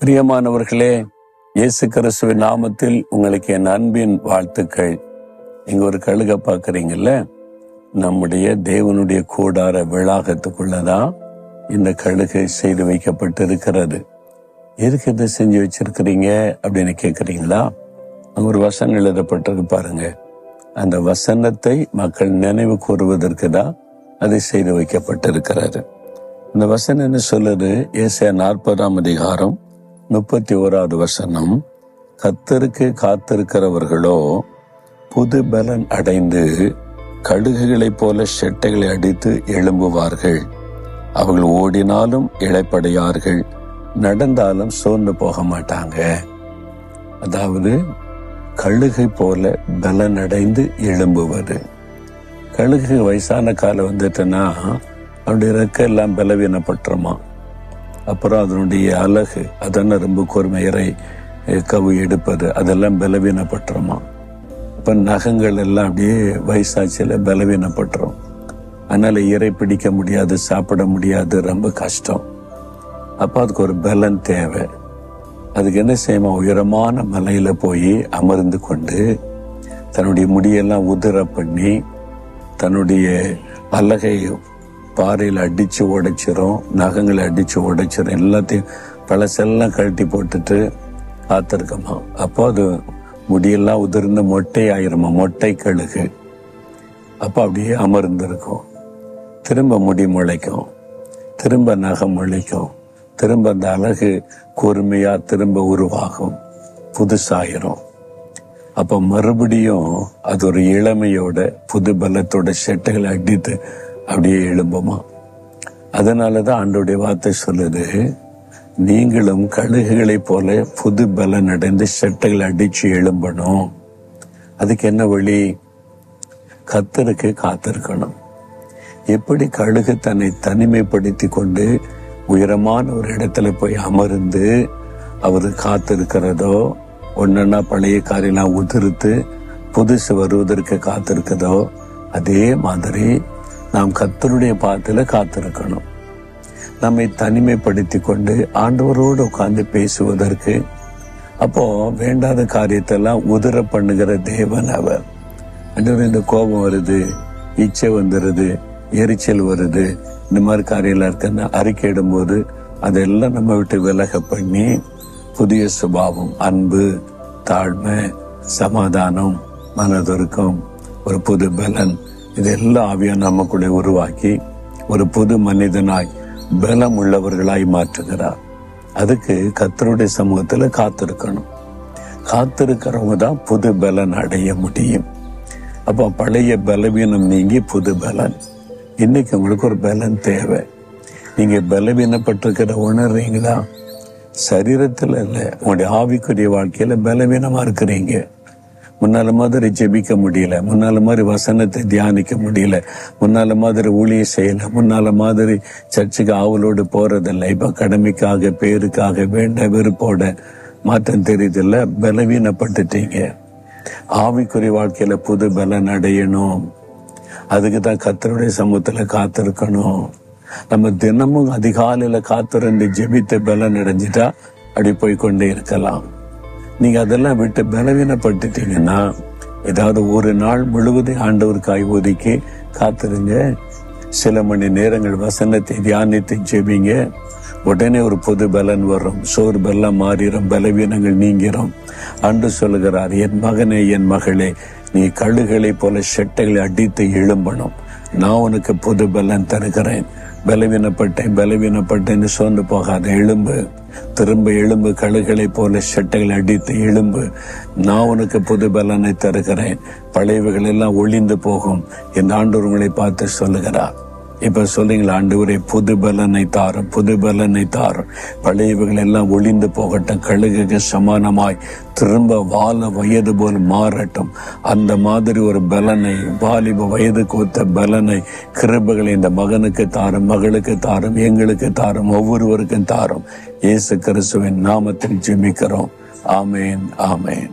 பிரியமானவர்களே, இயேசு கிறிஸ்துவின் நாமத்தில் உங்களுக்கு என் அன்பின் வாழ்த்துக்கள். இங்க ஒரு கழுகை பார்க்குறீங்கல்ல, நம்முடைய தேவனுடைய கூடார விளாகத்துக்குள்ளதான் இந்த கழுகை செய்து வைக்கப்பட்டு இருக்கிறது. எதுக்கு இதை செஞ்சு வச்சிருக்கிறீங்க அப்படின்னு கேட்குறீங்களா? அங்க ஒரு வசனம் எழுதப்பட்டிருக்கு பாருங்க. அந்த வசனத்தை மக்கள் நினைவு கூறுவதற்கு தான் அதை செய்து வைக்கப்பட்டிருக்கிறாரு. இந்த வசனம் என்ன சொல்லுது? ஏசாயா 40ஆம் அதிகாரம் 31வது வசனம். கர்த்தருக்கு காத்திருக்கிறவர்களோ புது பலன் அடைந்து கழுகுகளைப் போல செட்டைகளை அடித்து எழும்புவார்கள். அவர்கள் ஓடினாலும் இளைப்படையார்கள், நடந்தாலும் சோர்ந்து போக மாட்டாங்க. அதாவது கழுகை போல பலன் அடைந்து எழும்புவது. கழுகு வயசான காலம் வந்துட்டுன்னா அவனுடைய ரெக்க எல்லாம் பலவீனப்பட்டுருமா. அப்புறம் அதனுடைய அழகு, அதெல்லாம் ரொம்ப கூர்மையரை கவு எடுப்பது, அதெல்லாம் பலவீனப்பட்டுருமா. இப்போ நகங்கள் எல்லாம் அப்படியே வயசாட்சியில் பலவீனப்பட்டுரும். அதனால இறை பிடிக்க முடியாது, சாப்பிட முடியாது, ரொம்ப கஷ்டம். அப்போ அதுக்கு ஒரு பலன் தேவை. அதுக்கு என்ன செய்யுமா? உயரமான மலையில போய் அமர்ந்து கொண்டு தன்னுடைய முடியெல்லாம் உதிர பண்ணி தன்னுடைய அழகை பாறையில் அடிச்சு உடைச்சிரும், நகங்களை அடிச்சு உடைச்சிரும், எல்லாத்தையும் பழசெல்லாம் கழட்டி போட்டுட்டு காத்திருக்கமா. அப்போ அது முடியெல்லாம் உதிர்ந்து மொட்டை ஆயிருமா, மொட்டை கழுகு. அப்போ அப்படியே அமர்ந்திருக்கும். திரும்ப முடி முளைக்கும், திரும்ப நகம் முளைக்கும், திரும்ப அந்த அழகு கூர்மையா திரும்ப உருவாகும், புதுசாயிரும். அப்ப மறுபடியும் அது ஒரு இளமையோட புது பலத்தோட செட்டைகளை அடித்து அப்படியே எழும்புமா. அதனாலதான் ஆண்டவருடைய வார்த்தை சொல்லுது, நீங்களும் கழுகுகளை போல புது பலன் அடைந்து செட்டைகளை அடிச்சு எழும்பணும். அதுக்கு என்ன வழி? கர்த்தருக்கு காத்திருக்கணும். எப்படி கழுகு தன்னை தனிமைப்படுத்தி கொண்டு உயரமான ஒரு இடத்துல போய் அமர்ந்து அவரு காத்திருக்கிறதோ, ஒன்னா பழைய காரியெல்லாம் உதிர்த்து புதுசு வருவதற்கு காத்திருக்கிறதோ, அதே மாதிரி நாம் கர்த்தருடைய பாதத்துல காத்திருக்கணும். நம்மை தனிமைப்படுத்தி கொண்டு ஆண்டவரோடு உட்கார்ந்து பேசுவதற்கு. அப்போ வேண்டாத காரியத்தெல்லாம் உதிர பண்ணுகிற தேவன் அவர். ஆண்டவர், இந்த கோபம் வருது, இச்சை வந்துருது, எரிச்சல் வருது, இந்த மாதிரி காரியெல்லாம் இருக்குன்னு அறிக்கையிடும் போது அதெல்லாம் நம்ம விட்டு விலக பண்ணி புதிய சுபாவம், அன்பு, தாழ்மை, சமாதானம், மனதுருக்கம், ஒரு புது பலன், இதெல்லாம் ஆவியா நமக்குள்ளே உருவாக்கி ஒரு புது மனிதனாய் பலம் உள்ளவர்களாய் மாற்றுகிறார். அதுக்கு கர்த்தருடைய சமூகத்துல காத்திருக்கணும். காத்திருக்கிறவங்க தான் புது பலன் அடைய முடியும். அப்போ பழைய பலவீனம் நீங்கி புது பலன். இன்னைக்கு உங்களுக்கு ஒரு பலன் தேவை. நீங்க பலவீனப்பட்டிருக்கிற உணர்றீங்களா? சரீரத்துல இல்ல, உங்களுடைய ஆவிக்குரிய வாழ்க்கையில பலவீனமா இருக்கிறீங்க. முன்னால மாதிரி ஜெபிக்க முடியல, முன்னால மாதிரி வசனத்தை தியானிக்க முடியல, முன்னால மாதிரி ஊழிய செய்யல, முன்னால மாதிரி சர்ச்சுக்கு ஆவலோடு போறதில்லை. இப்ப கடமைக்காக, பேருக்காக, வேண்ட வெறுப்போட மாற்றம் தெரியுதில்ல, பலவீனப்பட்டுட்டீங்க. ஆவிக்குரிய வாழ்க்கையில புது பலன் அடையணும். அதுக்குதான் கர்த்தருடைய சமூகத்துல காத்திருக்கணும். நம்ம தினமும் அதிகாலையில காத்திருந்து ஜெபித்த பலன் அடைஞ்சிட்டா அப்படி போய்கொண்டே இருக்கலாம். நீங்க அதெல்லாம் விட்டு பலவீனப்பட்டுட்டீங்கன்னா ஏதாவது ஒரு நாள் முழுவதும் ஆண்டவருக்காய் ஒதுக்கி காத்திருங்க. சில மணி நேரங்கள் வசனத்தை தியானித்து ஜெபிங்க. உடனே ஒரு புது பலன் வரும், சோர்வெல்லாம் மாறிடும், பலவீனங்கள் நீங்கிறோம். ஆண்டு சொல்லுகிறார், என் மகனே, என் மகளே, நீ கழுகுகளை போல செட்டைகளை அடித்து எழும்பணும். நான் உனக்கு புது பலன் தருகிறேன். பலவீனப்பட்டேன்னு சோர்ந்து போகாத, எழும்பு, திரும்ப எழும்பு, கழுகுகளை போல செட்டைகளை அடித்து எழும்பு. நான் உனக்கு புது பலனை தருகிறேன். பழையவைகள் எல்லாம் ஒளிந்து போகும் என்று ஆண்டவர் உங்களை பார்த்து சொல்லுகிறார். இப்ப சொல்றீங்களா, ஆண்டவரே புது பலனை தாரும், புது பலனை தாரும், பழையவைகள் எல்லாம் ஒளிந்து போகட்டும், கழுகுக்கு சமானமாய் திரும்ப வால வயது போல் மாறட்டும். அந்த மாதிரி ஒரு பலனை, வாலிப வயதுக்கு ஒத்த பலனை, கிருபைகளை இந்த மகனுக்கு தாரும், மகளுக்கு தாரும், எங்களுக்கு தாரும், ஒவ்வொருவருக்கும் தாரும். இயேசு கிறிஸ்துவின் நாமத்தில் ஜெபிக்கிறோம். ஆமேன், ஆமேன்.